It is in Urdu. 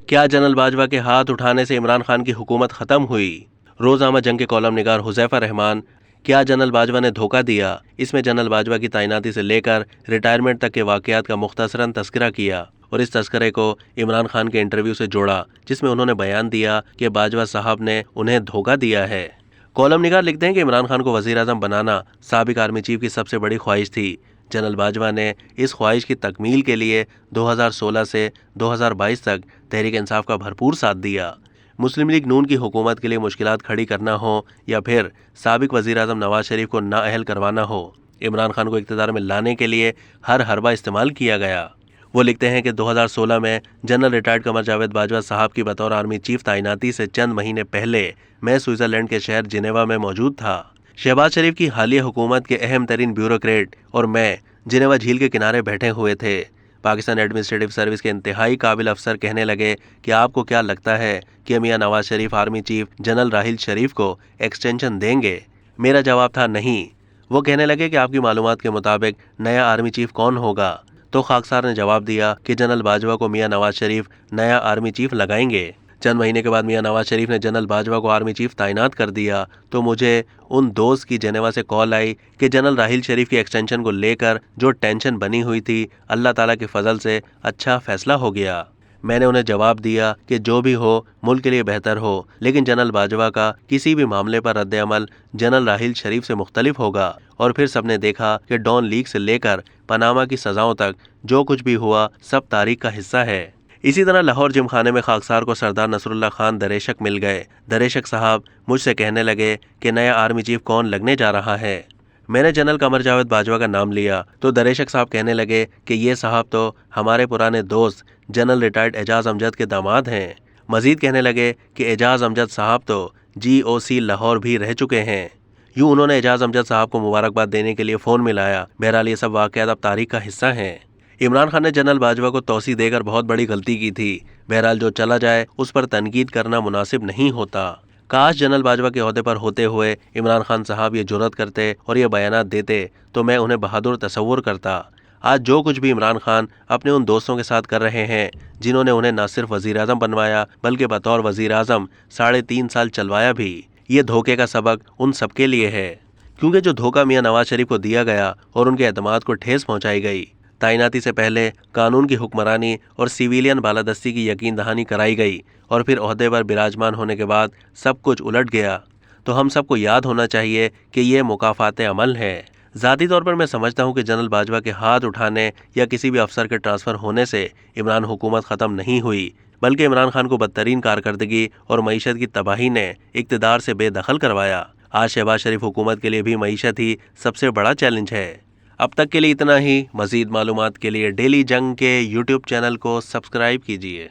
کیا جنرل باجوہ کے ہاتھ اٹھانے سے عمران خان کی حکومت ختم ہوئی؟ روزنامہ جنگ کے کالم نگار حذیفہ رحمان، کیا جنرل باجوہ نے دھوکہ دیا؟ اس میں جنرل باجوہ کی تعیناتی سے لے کر ریٹائرمنٹ تک کے واقعات کا مختصراً تذکرہ کیا اور اس تذکرے کو عمران خان کے انٹرویو سے جوڑا جس میں انہوں نے بیان دیا کہ باجوہ صاحب نے انہیں دھوکہ دیا ہے۔ کالم نگار لکھتے ہیں کہ عمران خان کو وزیر اعظم بنانا سابق آرمی چیف کی سب سے بڑی خواہش تھی۔ جنرل باجوہ نے اس خواہش کی تکمیل کے لیے 2016 سے 2022 تک تحریک انصاف کا بھرپور ساتھ دیا۔ مسلم لیگ نون کی حکومت کے لیے مشکلات کھڑی کرنا ہو یا پھر سابق وزیر اعظم نواز شریف کو نااہل کروانا ہو، عمران خان کو اقتدار میں لانے کے لیے ہر حربہ استعمال کیا گیا۔ وہ لکھتے ہیں کہ 2016 میں جنرل ریٹائرڈ قمر جاوید باجوہ صاحب کی بطور آرمی چیف تعیناتی سے چند مہینے پہلے میں سوئٹزرلینڈ کے شہر جنیوا میں موجود تھا۔ شہباز شریف کی حالیہ حکومت کے اہم ترین بیوروکریٹ اور میں جنیوا جھیل کے کنارے بیٹھے ہوئے تھے۔ پاکستان ایڈمنسٹریٹو سروس کے انتہائی قابل افسر کہنے لگے کہ آپ کو کیا لگتا ہے کہ Mian Nawaz Sharif army chief general Raheel Sharif کو ایکسٹینشن دیں گے؟ میرا جواب تھا نہیں۔ وہ کہنے لگے کہ آپ کی معلومات کے مطابق نیا آرمی چیف کون ہوگا؟ تو خاکسار نے جواب دیا کہ جنرل باجوہ کو میاں نواز شریف نیا آرمی چیف لگائیں گے۔ چند مہینے کے بعد میاں نواز شریف نے جنرل باجوہ کو آرمی چیف تعینات کر دیا تو مجھے ان دوست کی جنیوا سے کال آئی کہ جنرل راحیل شریف کی ایکسٹینشن کو لے کر جو ٹینشن بنی ہوئی تھی اللہ تعالیٰ کے فضل سے اچھا فیصلہ ہو گیا۔ میں نے انہیں جواب دیا کہ جو بھی ہو ملک کے لیے بہتر ہو، لیکن جنرل باجوہ کا کسی بھی معاملے پر رد عمل جنرل راحیل شریف سے مختلف ہوگا۔ اور پھر سب نے دیکھا کہ ڈان لیگ سے لے کر پاناما کی سزاؤں تک جو کچھ بھی ہوا سب تاریخ کا حصہ ہے۔ اسی طرح لاہور جم خانے میں خاکسار کو سردار نصر اللہ خان دریشک مل گئے۔ دریشک صاحب مجھ سے کہنے لگے کہ نیا آرمی چیف کون لگنے جا رہا ہے؟ میں نے جنرل قمر جاوید باجوہ کا نام لیا تو دریشک صاحب کہنے لگے کہ یہ صاحب تو ہمارے پرانے دوست جنرل ریٹائرڈ اعجاز امجد کے داماد ہیں۔ مزید کہنے لگے کہ اعجاز امجد صاحب تو GOC لاہور بھی رہ چکے ہیں۔ یوں انہوں نے اعجاز امجد صاحب کو مبارکباد دینے کے لیے فون ملایا۔ بہرحال یہ سب واقعات اب تاریخ کا حصہ ہیں۔ عمران خان نے جنرل باجوہ کو توسیع دے کر بہت بڑی غلطی کی تھی۔ بہرحال جو چلا جائے اس پر تنقید کرنا مناسب نہیں ہوتا۔ کاش جنرل باجوہ کے عہدے پر ہوتے ہوئے عمران خان صاحب یہ جرأت کرتے اور یہ بیانات دیتے تو میں انہیں بہادر تصور کرتا۔ آج جو کچھ بھی عمران خان اپنے ان دوستوں کے ساتھ کر رہے ہیں جنہوں نے انہیں نہ صرف وزیر اعظم بنوایا بلکہ بطور وزیر اعظم 3.5 سال چلوایا بھی، یہ دھوکے کا سبق ان سب کے لیے ہے۔ کیونکہ جو دھوکہ میاں نواز شریف کو دیا گیا اور ان کے اعتماد کو ٹھیس پہنچائی گئی، تعیناتی سے پہلے قانون کی حکمرانی اور سیویلین بالادستی کی یقین دہانی کرائی گئی اور پھر عہدے پر براجمان ہونے کے بعد سب کچھ الٹ گیا، تو ہم سب کو یاد ہونا چاہیے کہ یہ مکافات عمل ہے۔ ذاتی طور پر میں سمجھتا ہوں کہ جنرل باجوہ کے ہاتھ اٹھانے یا کسی بھی افسر کے ٹرانسفر ہونے سے عمران حکومت ختم نہیں ہوئی، بلکہ عمران خان کو بدترین کارکردگی اور معیشت کی تباہی نے اقتدار سے بے دخل کروایا۔ آج شہباز شریف حکومت کے لیے بھی معیشت ہی سب سے بڑا چیلنج ہے۔ اب تک کے لیے اتنا ہی۔ مزید معلومات کے لیے ڈیلی جنگ کے YouTube چینل کو سبسکرائب کیجیے۔